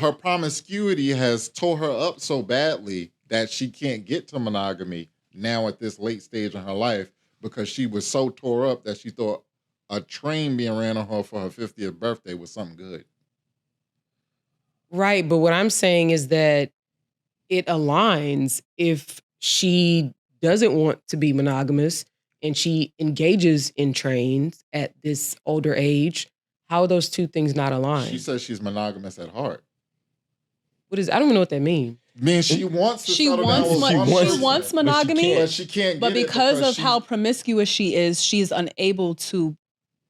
her promiscuity has tore her up so badly that she can't get to monogamy now at this late stage in her life because she was so tore up that she thought a train being ran on her for her 50th birthday was something good. Right, but what I'm saying is that it aligns if she doesn't want to be monogamous and she engages in trains at this older age. How are those two things not aligned? She says she's monogamous at heart. I don't even know what that means. I mean, she wants to She settle down with one person, she wants monogamy, but she can't. But because of how promiscuous she is, she's unable to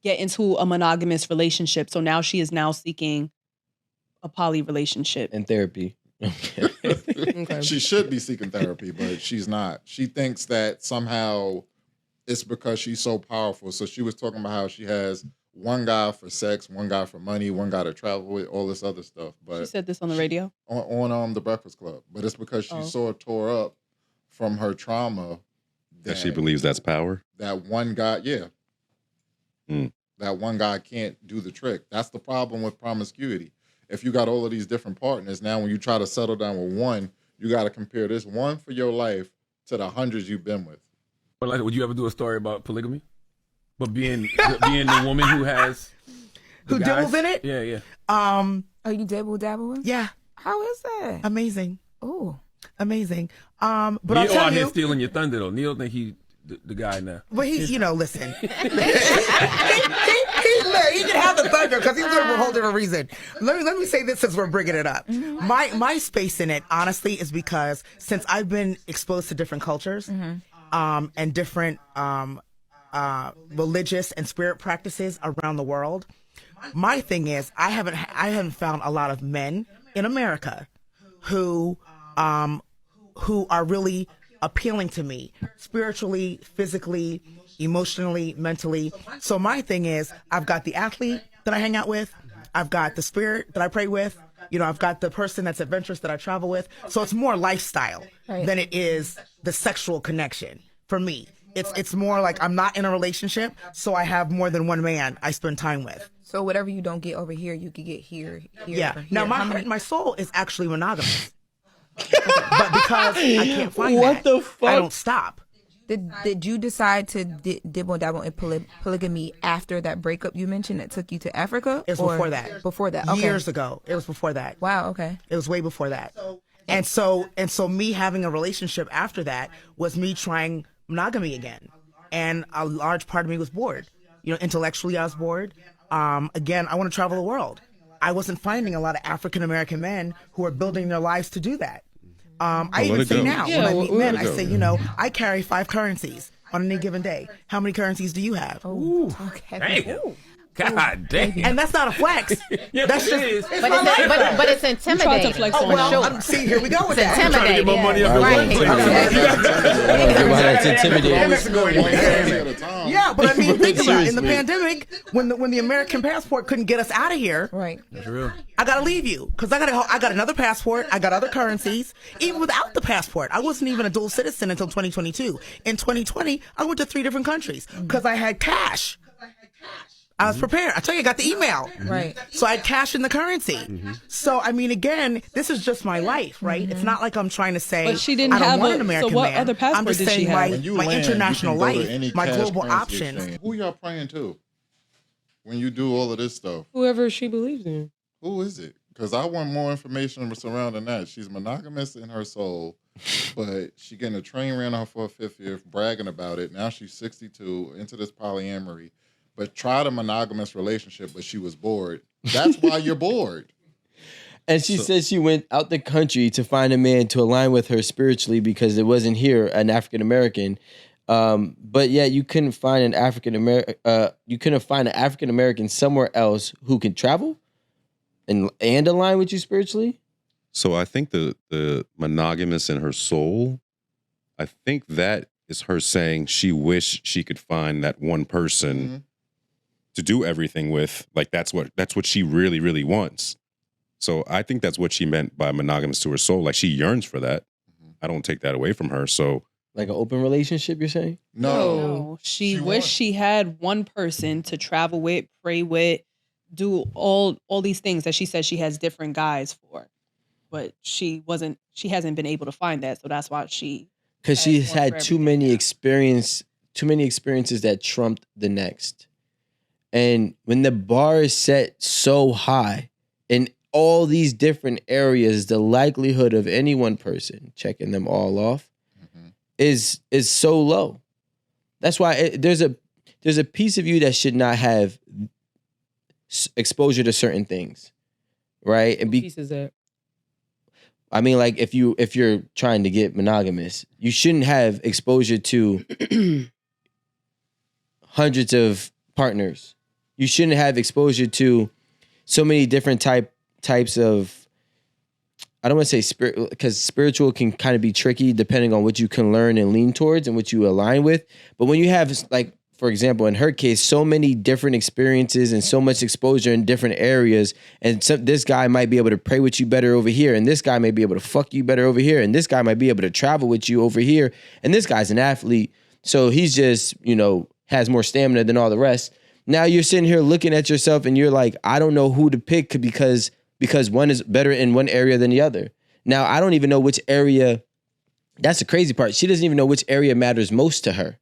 get into a monogamous relationship. So now she is now seeking a poly relationship and therapy. Okay. She should be seeking therapy, but she's not. She thinks that somehow it's because she's so powerful. So she was talking about how she has one guy for sex, one guy for money, one guy to travel with, all this other stuff. But she said this on the radio? On The Breakfast Club. But it's because she's so tore up from her trauma that she believes that's power. That one guy, that one guy can't do the trick. That's the problem with promiscuity. If you got all of these different partners, now when you try to settle down with one, you got to compare this one for your life to the hundreds you've been with. But like, would you ever do a story about polygamy? But being the woman who has who dabbles in it? Yeah. Oh, you dabble with? Yeah. How is that? Amazing. Oh, amazing. But Neil I'll tell you, stealing your thunder though. Neil think he the guy now. Well, he, listen. he can have the thunder because he's doing it for a whole different reason. Let me say this since we're bringing it up. My space in it, honestly, is because since I've been exposed to different cultures, and different religious and spirit practices around the world, my thing is I haven't found a lot of men in America who are really appealing to me spiritually, physically, emotionally, mentally. So my thing is I've got the athlete that I hang out with, I've got the spirit that I pray with, I've got the person that's adventurous that I travel with. So it's more lifestyle than it is the sexual connection for me. It's more like I'm not in a relationship, so I have more than one man I spend time with. So whatever you don't get over here, you can get here. Yeah. Here. Now my soul is actually monogamous, but because I can't find what that, the fuck? I don't stop. Did you decide to dibble dabble in polygamy after that breakup you mentioned that took you to Africa? It was before that. Before that, okay. Years ago. It was before that. Wow. Okay. It was way before that. And so me having a relationship after that was me trying monogamy again. And a large part of me was bored. Intellectually I was bored. Again, I want to travel the world. I wasn't finding a lot of African American men who are building their lives to do that. I even say now, when I meet men, I say, I carry 5 currencies on any given day. How many currencies do you have? Oh, okay. Damn. God damn. And that's not a flex. Yes, that's it is. But it's intimidating. You try to flex on well, see, here we go with that. I'm trying to get my money up. That's intimidating. Yeah, but I mean, think about it. In the pandemic, when the American passport couldn't get us out of here, Right. That's real. I gotta leave you because I got another passport. I got other currencies. Even without the passport, I wasn't even a dual citizen until 2022. In 2020, I went to 3 different countries because I had cash. I was prepared. I tell you, I got the email. Right. So I had cash in the currency. So, I mean, again, this is just my life, right? It's not like I'm trying to say But she didn't I don't have want an American so what man. other passport I'm just did she saying have? When you my land, international you can go to life, any my cash global currency options. exchange. Who y'all praying to when you do all of this stuff? Whoever she believes in. Who is it? Because I want more information surrounding that. She's monogamous in her soul, but she getting a train ran off for her 50th, bragging about it. Now she's 62, into this polyamory, but tried a monogamous relationship, but she was bored. That's why you're bored. And she says she went out the country to find a man to align with her spiritually because it wasn't here an African American. But yeah, you couldn't find an African American somewhere else who can travel and align with you spiritually. So I think the monogamous in her soul, I think that is her saying she wished she could find that one person to do everything with. Like that's what she really, really wants. So I think that's what she meant by monogamous to her soul. Like she yearns for that. I don't take that away from her. So like an open relationship, you're saying? No. She wished she had one person to travel with, pray with, do all these things that she says she has different guys for, but she hasn't been able to find that, so that's why because has she's one for had too every many day now. experiences that trumped the next. And when the bar is set so high in all these different areas, the likelihood of any one person checking them all off is so low. That's why there's a piece of you that should not have exposure to certain things, right? And What piece is that? I mean, like if you're trying to get monogamous, you shouldn't have exposure to hundreds of partners. You shouldn't have exposure to so many different types of. I don't want to say spirit, because spiritual can kind of be tricky depending on what you can learn and lean towards and what you align with. But when you have, like, for example, in her case, so many different experiences and so much exposure in different areas, and this guy might be able to pray with you better over here, and this guy may be able to fuck you better over here, and this guy might be able to travel with you over here, and this guy's an athlete, so he's just, has more stamina than all the rest. Now you're sitting here looking at yourself and you're like, I don't know who to pick because one is better in one area than the other. Now, I don't even know which area. That's the crazy part. She doesn't even know which area matters most to her.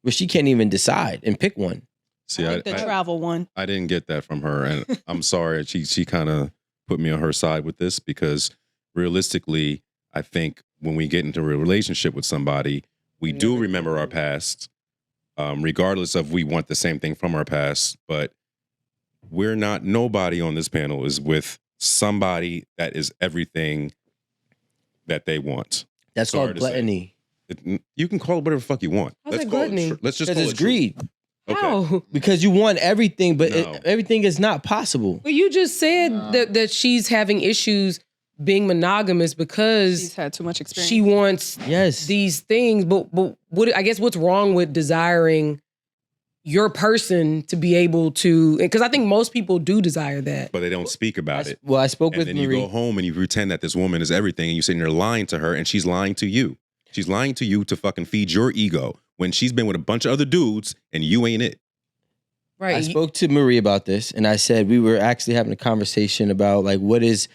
But she can't even decide and pick one. See, I think the travel one. I didn't get that from her, and I'm sorry. She kind of put me on her side with this because realistically, I think when we get into a relationship with somebody, we do remember our past, regardless of we want the same thing from our past. But nobody on this panel is with somebody that is everything that they want. That's called gluttony. You can call it whatever the fuck you want. How's that gluttony? Let's just call Because it it's greed. How? Because you want everything, but No. everything is not possible. Well, you just said that she's having issues being monogamous because She's had too much experience. she wants Yes. these things. But I guess what's wrong with desiring your person to be able to? Because I think most people do desire that. But they don't speak about it. Well, I spoke And with then you Marie. go home and you pretend that this woman is everything, and you sitting there lying to her, and she's lying to you. She's lying to you to fucking feed your ego when she's been with a bunch of other dudes and you ain't it. Right. I spoke to Marie about this, and I said we were actually having a conversation about like what is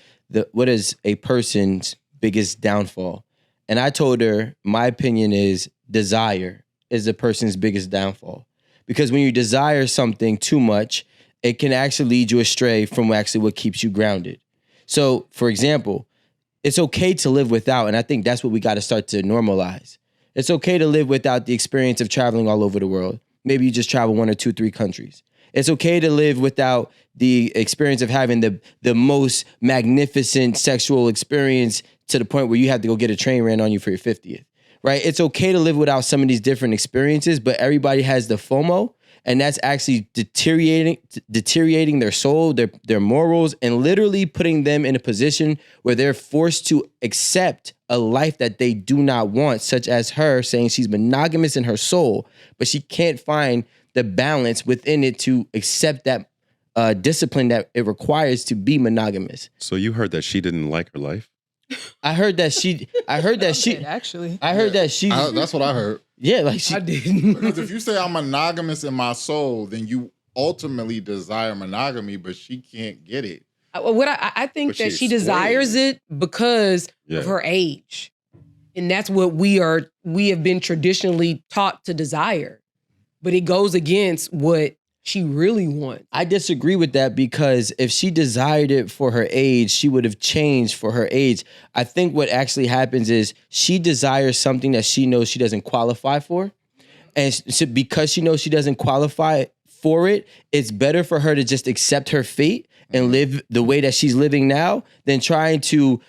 a person's biggest downfall. And I told her my opinion is desire is a person's biggest downfall. Because when you desire something too much, it can actually lead you astray from actually what keeps you grounded. So, for example, it's okay to live without, and I think that's what we got to start to normalize. It's okay to live without the experience of traveling all over the world. Maybe you just travel 1 or 2, 3 countries. It's okay to live without the experience of having the most magnificent sexual experience to the point where you have to go get a train ran on you for your 50th, right? It's okay to live without some of these different experiences, but everybody has the FOMO, and that's actually deteriorating their soul, their morals, and literally putting them in a position where they're forced to accept a life that they do not want, such as her saying she's monogamous in her soul, but she can't find the balance within it to accept that discipline that it requires to be monogamous. So you heard that she didn't like her life? I heard that she. Actually, I heard that she. That's what I heard. Yeah, like she. I didn't. Because if you say I'm monogamous in my soul, then you ultimately desire monogamy, but she can't get it. I think But that she she desires it because Yeah. of her age. And that's what we have been traditionally taught to desire. But it goes against what she really wants. I disagree with that because if she desired it for her age, she would have changed for her age. I think what actually happens is she desires something that she knows she doesn't qualify for. And so because she knows she doesn't qualify for it, it's better for her to just accept her fate and live the way that she's living now than trying to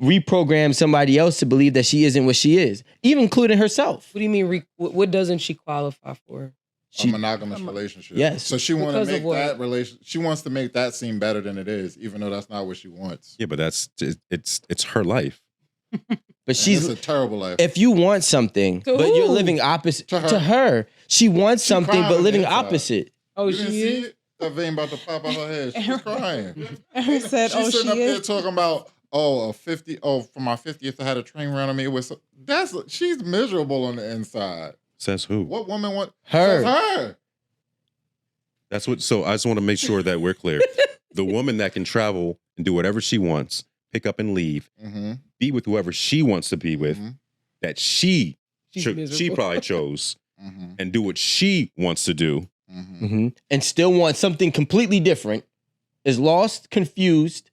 reprogram somebody else to believe that she isn't what she is, even including herself. What do you mean? What doesn't she qualify for? A monogamous relationship. Yes. So she wants to Because of make what? that relation. She wants to make that seem better than it is, even though that's not what she wants. Yeah, but it's her life. But It's she's a terrible life. if you want something, To but you're who? living opposite To her. to her. She wants something, crying but on living the inside. opposite. Oh, You didn't she see is? it? That vein about to pop out her head. She's crying. Erin said, She's sitting up there is. talking about, for my 50th, I had a train around on me. She's miserable on the inside. Says who? What woman want? Her. Says her. That's what. So I just want to make sure that we're clear. The woman that can travel and do whatever she wants, pick up and leave, be with whoever she wants to be with, that she probably chose, and do what she wants to do, and still want something completely different, is lost, confused,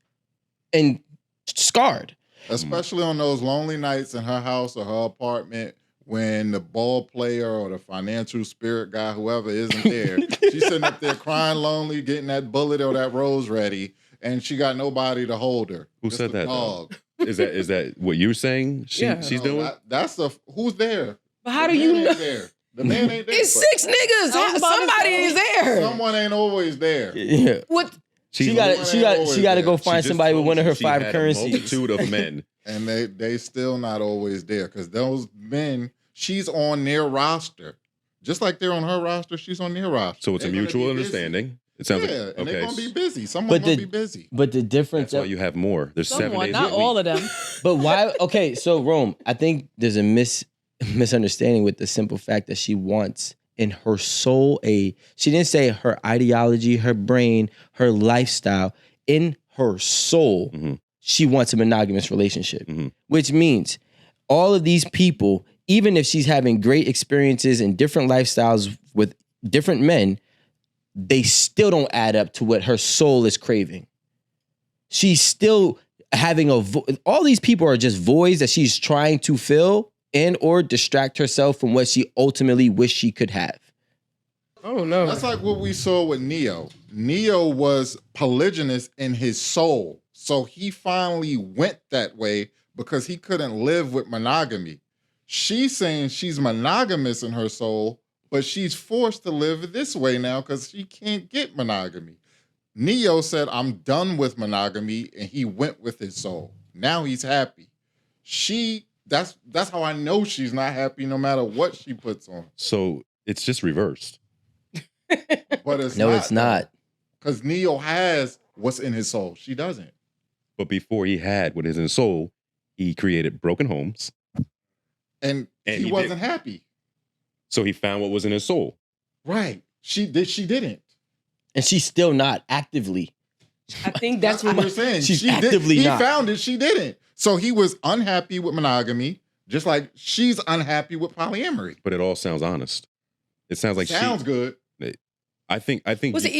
and scarred. Especially on those lonely nights in her house or her apartment when the ball player or the financial spirit guy, whoever isn't there, she's sitting up there crying lonely, getting that bullet or that rose ready, and she got nobody to hold her. Who Just said a that? dog. Is that what you're saying? She's doing. That's who's there. But how The do you man know? ain't there. The man ain't there. It's but 6 niggas. Somebody is there. Someone ain't always there. Yeah. What? She got to go find somebody with one of her 5 currencies. A multitude of men, and they still not always there because those men, she's on their roster, just like they're on her roster. She's on their roster. So it's a mutual understanding. It sounds like and they're gonna be busy. Someone's gonna be busy. But the difference, that's why you have more. There's 7 days. Not all of them. But why? Okay, so Rome, I think there's a misunderstanding with the simple fact that she wants in her soul she didn't say her ideology, her brain, her lifestyle. In her soul, she wants a monogamous relationship, which means all of these people, even if she's having great experiences and different lifestyles with different men, they still don't add up to what her soul is craving. She's still having all these people are just voids that she's trying to fill and or distract herself from what she ultimately wished she could have. Oh no. That's like what we saw with Neo. Neo was polygynous in his soul. So he finally went that way because he couldn't live with monogamy. She's saying she's monogamous in her soul, but she's forced to live this way now because she can't get monogamy. Neo said, I'm done with monogamy, and he went with his soul. Now he's happy. That's how I know she's not happy no matter what she puts on. So it's just reversed. But it's not. Because Neo has what's in his soul. She doesn't. But before he had what is in his soul, he created broken homes. And he wasn't happy. So he found what was in his soul. Right. She didn't. And she's still not actively. I think that's what we're saying. She's actively not. He found it, she didn't. So he was unhappy with monogamy, just like she's unhappy with polyamory. But it all sounds honest. It sounds like sounds good. I think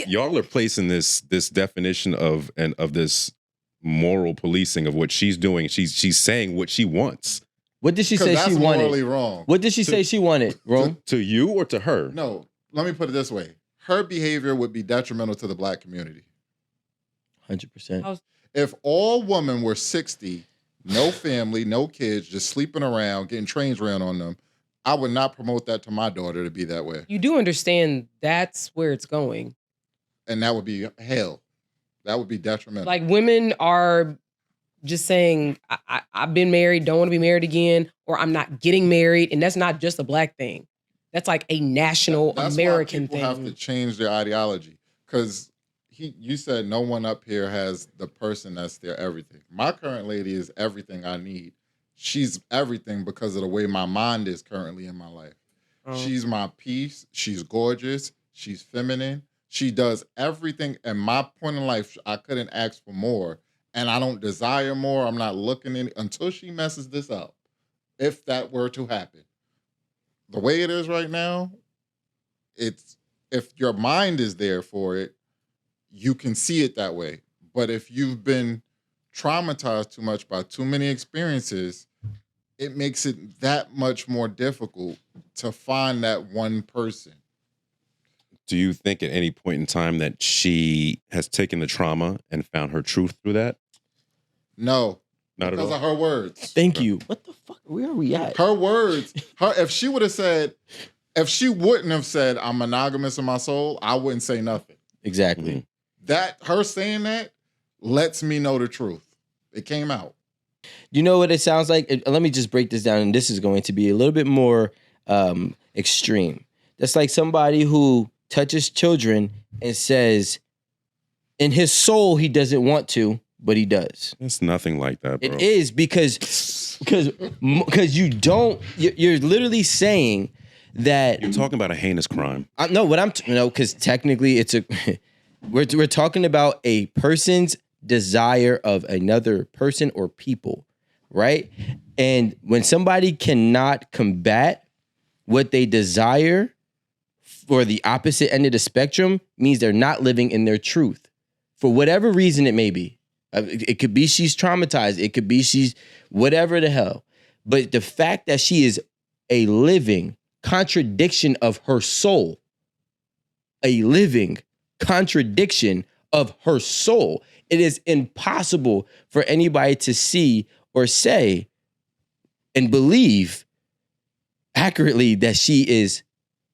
y'all are placing this definition of this moral policing of what she's doing. She's saying what she wants. What did she say she wanted? Morally wrong. What did she say she wanted, Rome? To you or to her? No, let me put it this way. Her behavior would be detrimental to the Black community. 100%. If all women were 60, no family, no kids, just sleeping around, getting trains ran on them, I would not promote that to my daughter to be that way. You do understand that's where it's going. And that would be hell. That would be detrimental. Like women are just saying, I've been married, don't want to be married again, or I'm not getting married. And that's not just a Black thing. That's like a national American thing. People have to change their ideology. Because you said no one up here has the person that's their everything. My current lady is everything I need. She's everything because of the way my mind is currently in my life. She's my peace. She's gorgeous. She's feminine. She does everything. In my point in life, I couldn't ask for more. And I don't desire more. I'm not looking in until she messes this up. If that were to happen. The way it is right now, it's if your mind is there for it, you can see it that way. But if you've been traumatized too much by too many experiences, it makes it that much more difficult to find that one person. Do you think at any point in time that she has taken the trauma and found her truth through that? No. Not at all. Because of her words. Thank you. What the fuck? Where are we at? Her words. If she wouldn't have said, I'm monogamous in my soul, I wouldn't say nothing. Exactly. Her saying that lets me know the truth. It came out. You know what it sounds like? Let me just break this down, and this is going to be a little bit more extreme. That's like somebody who touches children and says, in his soul, he doesn't want to, but he does. It's nothing like that, bro. It is because you don't. You're literally saying that You're talking about a heinous crime. no, what I'm because technically it's a we're talking about a person's desire of another person or people, right? And when somebody cannot combat what they desire for the opposite end of the spectrum, means they're not living in their truth for whatever reason it may be. It could be she's traumatized. It could be she's whatever the hell. But the fact that she is a living contradiction of her soul, a living contradiction of her soul, it is impossible for anybody to see or say and believe accurately that she is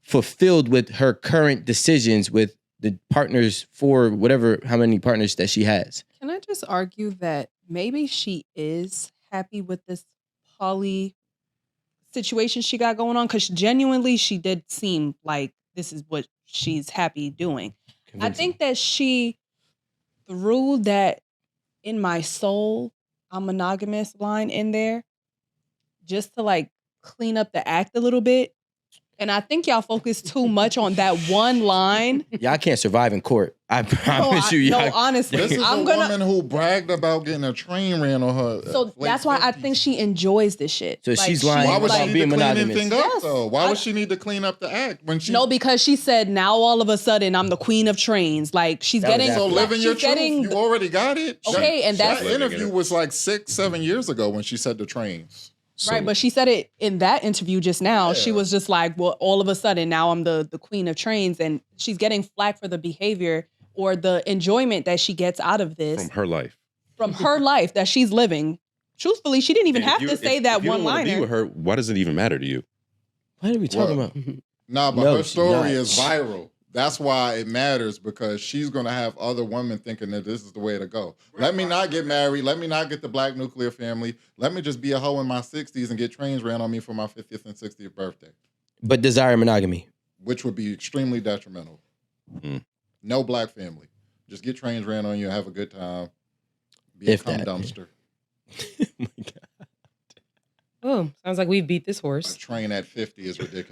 fulfilled with her current decisions with the partners for whatever, how many partners that she has. Can I just argue that maybe she is happy with this poly situation she got going on? Because genuinely, she did seem like this is what she's happy doing. I think that she threw that "in my soul, I'm monogamous" line in there just to like clean up the act a little bit. And I think y'all focus too much on that one line. Y'all can't survive in court. I promise you. No, Y'all. honestly. This is a woman who bragged about getting a train ran on her. So that's why I think she enjoys this shit. So Like, she's lying Why would about she being need to clean monogamous. anything up, Yes. though? Why would she need to clean up the act when she? No, because she said now all of a sudden I'm the queen of trains. Like she's That was getting. after. So living your she's truth, getting- you already got it. Okay, and that's- that interview was like 6-7 years ago when she said the trains. Right, but she said it in that interview just now. She was just like, well, all of a sudden now I'm the queen of trains, and she's getting flack for the behavior or the enjoyment that she gets out of this From her life. from her life that she's living. Truthfully, she didn't even And have if to say that if you one don't wanna be liner. with her, why does it even matter to you? What are we talking Well, about? Nah, but No, her she's story not. is viral. That's why it matters, because she's gonna have other women thinking that this is the way to go. Let me not get married. Let me not get the black nuclear family. Let me just be a hoe in my 60s and get trains ran on me for my 50th and 60th birthday, But desire monogamy. which would be extremely detrimental. Mm. No black family. Just get trains ran on you, have a good time. Be If a cum that. dumpster. Oh, sounds like we've beat this A horse. train at 50 is ridiculous.